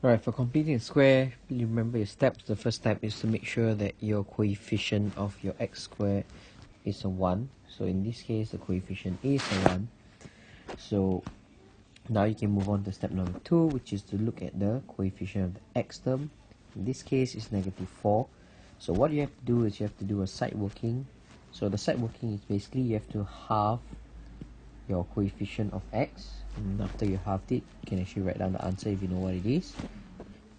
Alright, for completing a square, you remember your steps. The first step is to make sure that your coefficient of your x squared is a 1. So in this case, the coefficient is a 1. So now you can move on to step number 2, which is to look at the coefficient of the x term. In this case, it's negative 4. So what you have to do is you have to do a side working. So the side working is basically you have to halve your coefficient of x, and after you halved it, you can actually write down the answer if you know what it is.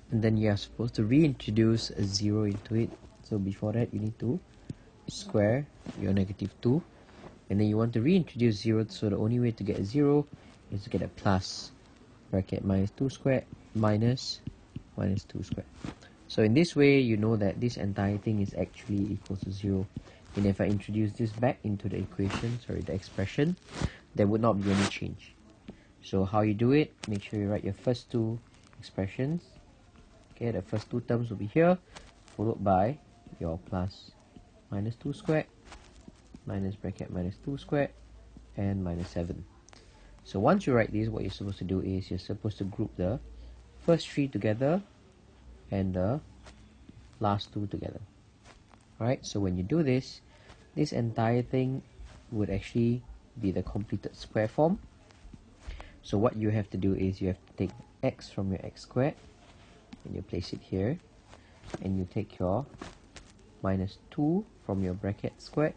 And then you are supposed to reintroduce a 0 into it. So before that, you need to square your negative 2, and then you want to reintroduce 0, so the only way to get a 0 is to get a plus bracket minus 2 squared minus 2 squared. So in this way, you know that this entire thing is actually equal to 0. And if I introduce this back into the equation, the expression, there would not be any change. So how you do it, make sure you write your first two expressions. Okay, the first two terms will be here, followed by your plus minus 2 squared, minus bracket minus 2 squared, and minus 7. So once you write this, what you're supposed to do is you're supposed to group the first three together and the last two together. Alright, so when you do this, this entire thing would actually be the completed square form. So what you have to do is you have to take x from your x squared and you place it here, and you take your minus 2 from your bracket squared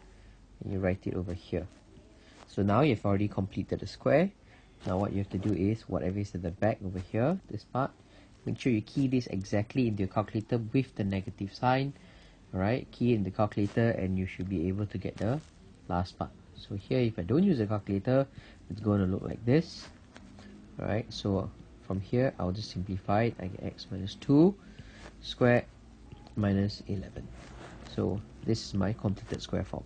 and you write it over here. So now you've already completed the square. Now what you have to do is whatever is at the back over here, this part, make sure you key this exactly into your calculator with the negative sign. Alright, key in the calculator and you should be able to get the last part. So here, if I don't use a calculator, it's going to look like this. Alright, so from here, I'll just simplify it. I get x minus 2 squared minus 11. So this is my completed square form.